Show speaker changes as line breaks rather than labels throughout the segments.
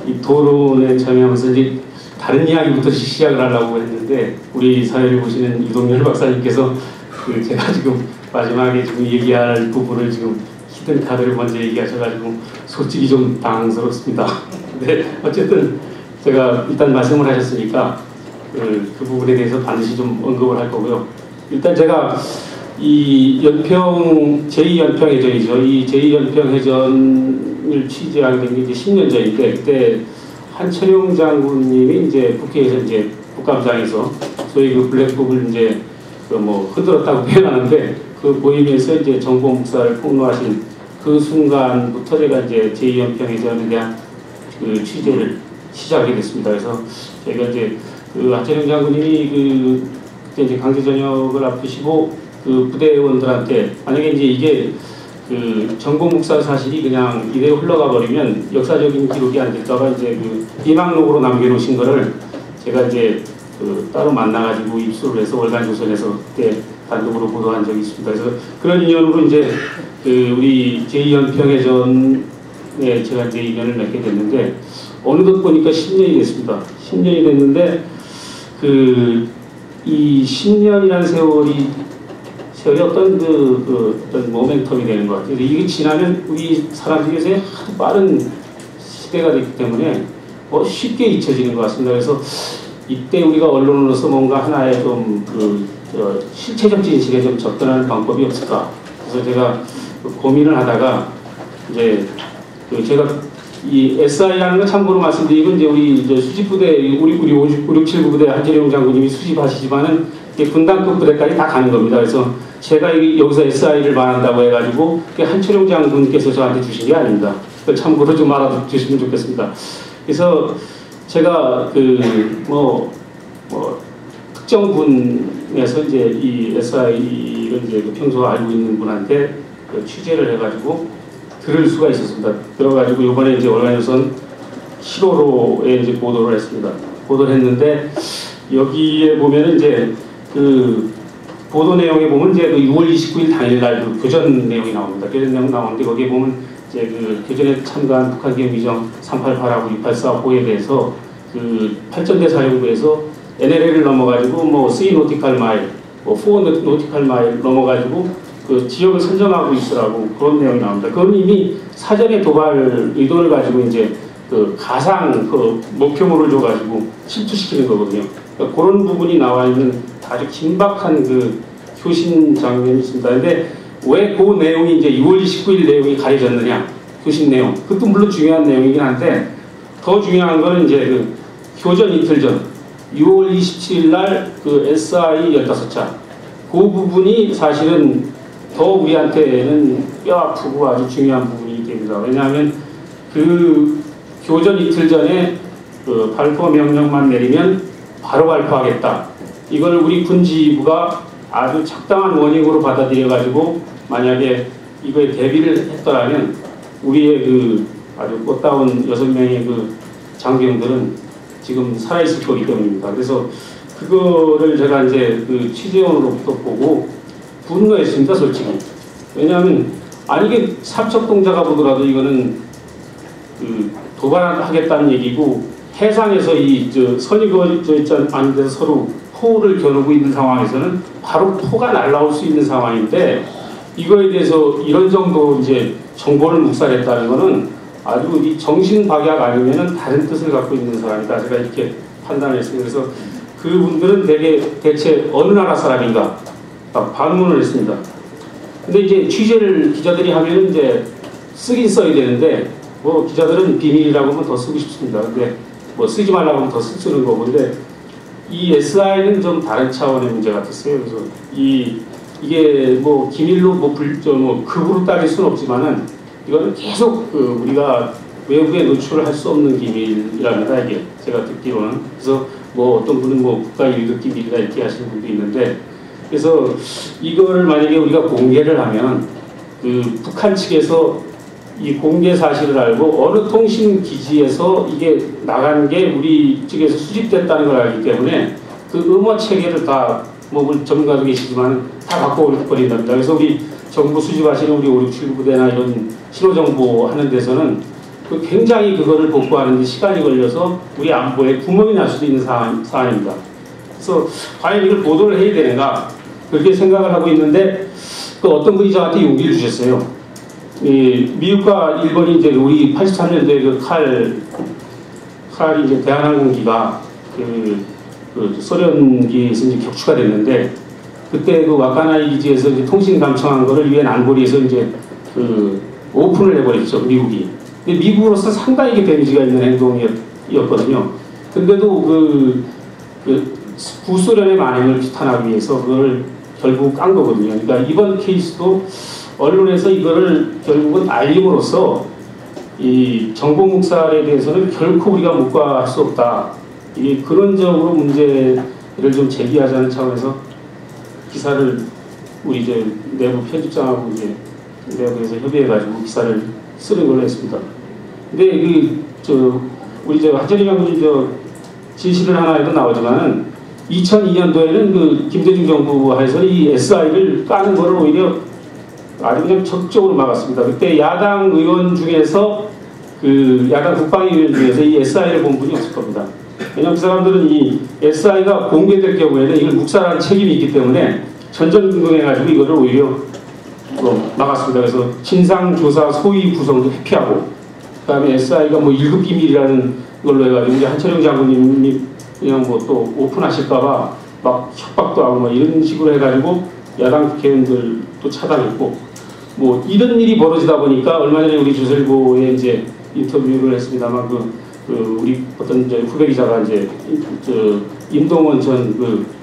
이 토론에 참여하면서 이제 다른 이야기부터 시작을 하려고 했는데 우리 사회를 보시는 유동열 박사님께서 제가 지금 마지막에 지금 얘기할 부분을 지금 히든 카드를 먼저 얘기하셔가지고 솔직히 좀 당황스럽습니다. 근데 어쨌든 제가 일단 말씀을 하셨으니까 그 부분에 대해서 반드시 좀 언급을 할 거고요. 일단 제가 이 제2연평해전이죠. 이 제2연평해전을 취재하게 된 게 이제 10년 전인데 그때 한철용 장군님이 이제 국회에서 이제 국감장에서 소위 그 블랙북을 이제 흔들었다고 표현하는데 그 보이면서 이제 정보 묵사를 폭로하신 그 순간부터 제가 이제 제2연평해전에 대한 그 취재를 시작하게 됐습니다. 그래서 제가 이제 그 한철용 장군님이 그때 이제 강제 전역을 앞두시고 그 부대원들한테 만약에 이제 이게 그 정보 묵사 사실이 그냥 이대로 흘러가 버리면 역사적인 기록이 안 될까봐 이제 그 비망록으로 남겨놓으신 거를 제가 이제 따로 만나가지고 입수를 해서 월간조선에서 그때 단독으로 보도한 적이 있습니다. 그래서 그런 인연으로 이제 그 우리 제2연평해전에 제가 이제 인연을 맺게 됐는데 어느덧 보니까 10년이 됐습니다. 10년이 됐는데 이 10년이라는 세월이 어떤 어떤 모멘텀이 되는 것 같아요. 이게 지나면 우리 사람들에서 아주 빠른 시대가 됐기 때문에 쉽게 잊혀지는 것 같습니다. 그래서 이때 우리가 언론으로서 뭔가 하나의 좀 실체적 진실에 좀 접근하는 방법이 없을까. 그래서 제가 고민을 하다가 이제 제가 이 SI라는 건 참고로 말씀드리면 이제 우리 수집부대 우리 567 부대 한철용 장군님이 수집하시지만은 군단급 부대까지 다 가는 겁니다. 그래서 제가 여기서 SI를 말한다고 해가지고 한철용 장군께서 저한테 주신 게 아닙니다. 그걸 참고로 좀 알아주시면 좋겠습니다. 그래서 제가 특정 분에서 이제 이 SI를 이제 평소 알고 있는 분한테 취재를 해가지고 들을 수가 있었습니다. 들어가지고 이번에 이제 월간조선 7호로에 이제 보도를 했습니다. 보도를 했는데 여기에 보면은 이제 보도 내용에 보면 이제 6월 29일 당일날 교전 내용이 나옵니다. 교전 내용 나오는데 거기에 보면 이제 교전에 참가한 북한 기밀정 388하고 684 호에 대해서 팔전대 사령부에서 NLL을 넘어가지고 3 노티칼 마일, 4 노티칼 마일 넘어가지고 지역을 선정하고 있으라고 그런 내용이 나옵니다. 그건 이미 사전에 도발 의도를 가지고 이제 가상 목표물을 줘가지고 실투시키는 거거든요. 그러니까 그런 부분이 나와 있는 아주 긴박한 교신 장면이 있습니다. 근데 왜 그 내용이 이제 6월 29일 내용이 가려졌느냐? 교신 내용. 그것도 물론 중요한 내용이긴 한데 더 중요한 거는 이제 교전 이틀 전 6월 27일 날 SI 15차 그 부분이 사실은 더 우리한테는 뼈아프고 아주 중요한 부분이 됩니다. 왜냐하면 교전 이틀 전에 발포 명령만 내리면 바로 발포하겠다. 이걸 우리 군지부가 아주 적당한 워닝으로 받아들여가지고 만약에 이거에 대비를 했더라면 우리의 아주 꽃다운 6명의 장병들은 지금 살아있을 거기 때문입니다. 그래서 그거를 제가 이제 취재원으로부터 보고 분노했습니다, 솔직히. 왜냐하면 이게 삼척동자가 보더라도 이거는 도발하겠다는 얘기고 해상에서 선이 그어져 있지 않은 데서 서로 포를 겨누고 있는 상황에서는 바로 포가 날라올 수 있는 상황인데 이거에 대해서 이런 정도 이제 정보를 묵살했다는 거는 아주 이 정신박약 아니면은 다른 뜻을 갖고 있는 사람이다. 제가 이렇게 판단을 했습니다. 그래서 그분들은 대체 어느 나라 사람인가 반문을 했습니다. 근데 이제 취재를 기자들이 하면 이제 쓰긴 써야 되는데 기자들은 비밀이라고 하면 더 쓰고 싶습니다. 근데 쓰지 말라고 하면 더 쓰는 거고 근데 이 SI는 좀 다른 차원의 문제 같았어요. 그래서 이게 기밀로 극으로 따질 수는 없지만은 이거는 계속 우리가 외부에 노출을 할 수 없는 기밀이랍니다. 이게 제가 듣기로는. 그래서 어떤 분은 국가 1급 기밀이다 이렇게 하시는 분도 있는데 그래서 이거를 만약에 우리가 공개를 하면 북한 측에서 이 공개 사실을 알고 어느 통신 기지에서 이게 나간 게 우리 측에서 수집됐다는 걸 알기 때문에 음어 체계를 다 전문가도 계시지만 다 바꿔버린답니다. 그래서 우리 정부 수집하시는 우리 567 부대나 이런 신호정보 하는 데서는 그 굉장히 그거를 복구하는 데 시간이 걸려서 우리 안보에 구멍이 날 수도 있는 사안입니다. 그래서 과연 이걸 보도를 해야 되는가 그렇게 생각을 하고 있는데 그 어떤 분이 저한테 용기를 주셨어요. 미국과 일본이 이제 우리 83년도에 그 칼이 이제 대한항공기가 그 소련기에서 이제 격추가 됐는데 그때 그 와카나이 기지에서 이제 통신 감청한 거를 유엔 안보리에서 이제 그 오픈을 해버렸죠, 미국이. 근데 미국으로서 상당히 데미지가 있는 행동이었거든요. 근데도 그 구소련의 만행을 비탄하기 위해서 그걸 결국 깐 거거든요. 그러니까 이번 케이스도 언론에서 이거를 결국은 알림으로써 이 정보 묵살에 대해서는 결코 우리가 묵과할 수 없다. 이게 근원적으로 문제를 좀 제기하자는 차원에서 기사를 우리 이제 내부 편집장하고 이제 내부에서 협의해가지고 기사를 쓰는 걸로 했습니다. 근데 우리 하철이 장군님 진실을 하나에도 나오지만은 2002년도에는 그 김대중 정부 하에서 이 SI를 까는 거를 오히려 아주 그냥 적극적으로 막았습니다. 그때 야당 의원 중에서 야당 국방위원 중에서 이 SI를 본 분이 없을 겁니다. 왜냐하면 그 사람들은 이 SI가 공개될 경우에는 이걸 묵살하는 책임이 있기 때문에 전전긍긍해가지고 이거를 오히려 막았습니다. 그래서 진상조사 소위 구성도 회피하고 그 다음에 SI가 뭐 1급 기밀이라는 걸로 해가지고 이제 한철영 장군님이 그냥 뭐 또 오픈하실까봐 막 협박도 하고 막 이런 식으로 해가지고 야당 국회의원들도 차단했고 뭐 이런 일이 벌어지다 보니까 얼마 전에 우리 조선일보에 이제 인터뷰를 했습니다만 우리 어떤 이제 후배 기자가 이제 임동원 전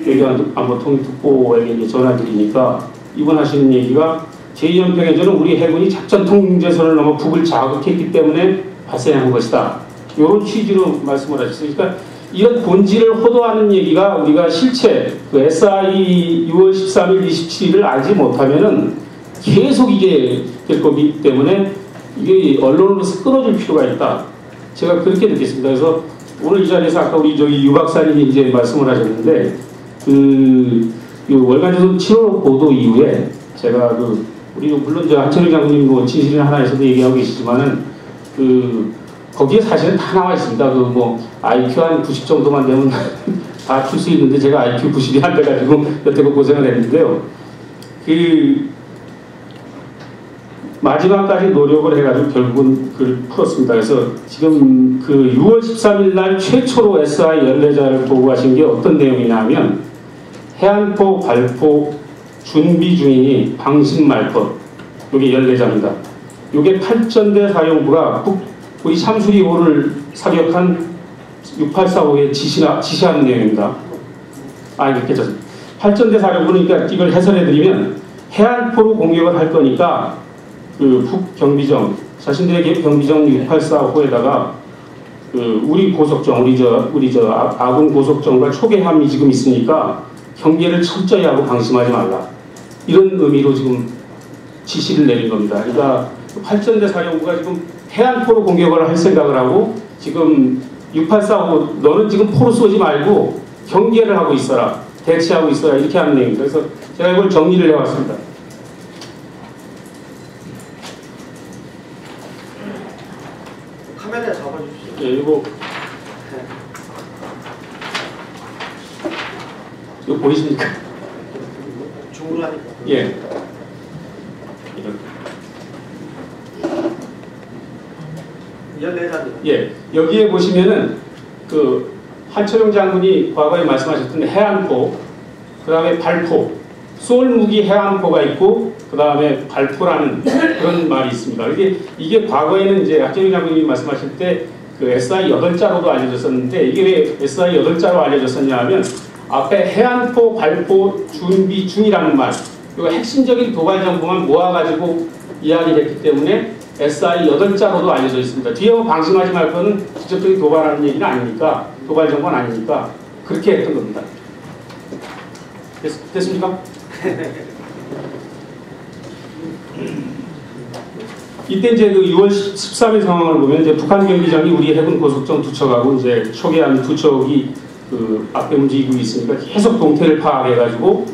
외교안보통일특보에게 이제 전화드리니까 이번 하시는 얘기가 제2연평해전은 우리 해군이 작전 통제선을 넘어 북을 자극했기 때문에 발생한 것이다. 이런 취지로 말씀을 하셨어요. 그러니까 이런 본질을 호도하는 얘기가 우리가 실체 SI 6월 13일, 27일을 알지 못하면은 계속 이게 될 거기 때문에 이게 언론으로서 끊어줄 필요가 있다. 제가 그렇게 느꼈습니다. 그래서 오늘 이 자리에서 아까 우리 유 박사님이 이제 말씀을 하셨는데 월간조선 7월 보도 이후에 제가 우리 물론 한철영 장군님 뭐 진실이 하나에서도 얘기하고 계시지만은 거기에 사실은 다 나와 있습니다. IQ 한 90 정도만 되면 다 출 수 있는데 제가 IQ 90이 안 돼가지고 여태껏 고생을 했는데요. 마지막까지 노력을 해가지고 결국은 그걸 풀었습니다. 그래서 지금 6월 13일 날 최초로 SI 14자를 보고하신 게 어떤 내용이냐면 해안포, 발포 준비 중이니 방심 말 것. 이게 14자입니다. 이게 팔전대 사령부가 우리 참수리호를 사격한 6845에 지시한 내용입니다. 이렇게 졌습니다. 팔전대 사령부는 그러니까 이걸 해설해드리면 해안포로 공격을 할 거니까 북경비정, 자신들의 경비정 6845에다가 우리 고속정, 우리 아군 고속정과 초계함이 지금 있으니까 경계를 철저히 하고 방심하지 말라. 이런 의미로 지금 지시를 내린 겁니다. 그러니까 팔전대 사령부가 지금 해안포로 공격을 할 생각을 하고 지금 6845 너는 지금 포로 쏘지 말고 경계를 하고 있어라. 대치하고 있어라. 이렇게 하는 내용입니다. 그래서 제가 이걸 정리를 해왔습니다.
카메라에 잡아주십시오.
예, 이거 보이십니까?
줌으로 하니까.
예. 예, 여기에 보시면은 한철용 장군이 과거에 말씀하셨던 해안포, 그 다음에 발포, 쏠 무기 해안포가 있고, 그 다음에 발포라는 그런 말이 있습니다. 이게 과거에는 이제 한철용 장군이 말씀하실 때 SI 8자로도 알려졌었는데, 이게 왜 SI 8자로 알려졌었냐 하면, 앞에 해안포, 발포, 준비 중이라는 말, 이거 핵심적인 도발 정보만 모아가지고 이야기를 했기 때문에 SI 8자로도 알려져 있습니다. 뒤에 방심하지 말 거는 직접적인 도발하는 얘기는 아니니까, 도발 정보는 아니니까 그렇게 했던 겁니다. 됐습니까? 이때 이제 6월 13일 상황을 보면 이제 북한 경비장이 우리 해군 고속정 2척하고 이제 초계함 2척이 앞에 움직이고 있으니까 계속 동태를 파악해가지고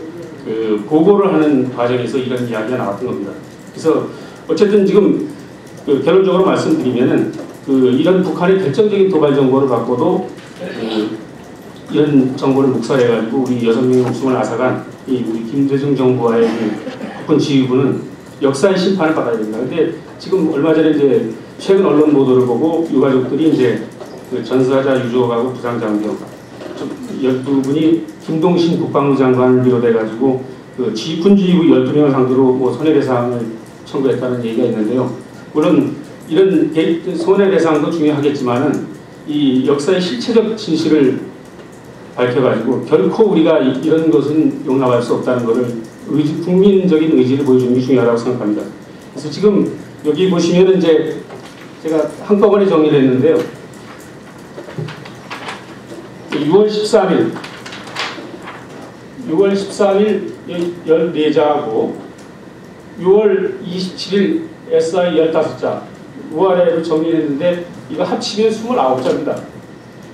보고를 하는 과정에서 이런 이야기가 나왔던 겁니다. 그래서 어쨌든 지금 결론적으로 말씀드리면은 이런 북한의 결정적인 도발 정보를 받고도 이런 정보를 묵살해가지고 우리 6명의 목숨을 앗아간 이 우리 김대중 정부와의 국군 지휘부는 역사의 심판을 받아야 됩니다. 근데 지금 얼마 전에 이제 최근 언론 보도를 보고 유가족들이 이제 그 전사자 유족하고 부상장병 12분이 김동신 국방부 장관을 비롯해가지고 그 군 지휘부 12명을 상대로 뭐 손해배상을 청구했다는 얘기가 있는데요. 물론 이런 손해배상도 중요하겠지만은 이 역사의 실체적 진실을 밝혀가지고 결코 우리가 이런 것은 용납할 수 없다는 것을 국민적인 의지를 보여주는 게 중요하다고 생각합니다. 그래서 지금 여기 보시면 이제 제가 한꺼번에 정리를 했는데요. 6월 13일 14자하고 6월 27일 SI 15자 우아래를 정리했는데 이거 합치면 29자입니다.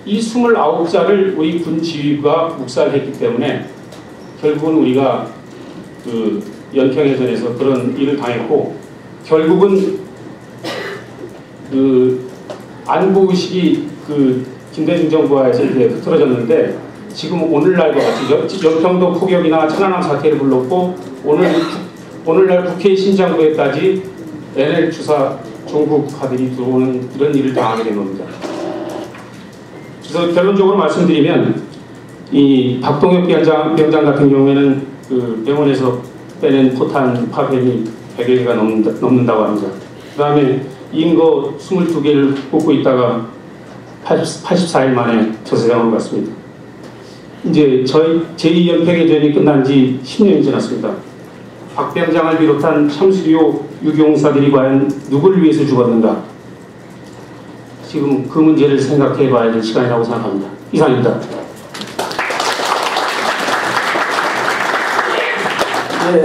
이 29자를 우리 군 지휘부가 묵살했기 때문에 결국은 우리가 그 연평해전에서 그런 일을 당했고 결국은 그 안보의식이 그 김대중 정부와에서 이제 흐트러졌는데 지금 오늘날과 같이 연평도 포격이나 천안함 사태를 불렀고 오늘날 국회 신장부에까지 NL 추사 종북파들이 들어오는 이런 일을 당하게 된 겁니다. 그래서 결론적으로 말씀드리면 이 박동혁 병장 같은 경우에는 그 병원에서 빼낸 포탄 파편이 100여 개가 넘는다고 합니다. 그 다음에 인거 22개를 뽑고 있다가 84일 만에 저 세상으로 갔습니다. 이제 저희 제2연평해전이 끝난 지 10년이 지났습니다. 박 병장을 비롯한 참수교 유교공사들이 과연 누구를 위해서 죽었는가? 지금 그 문제를 생각해 봐야 될 시간이라고 생각합니다. 이상입니다.
네,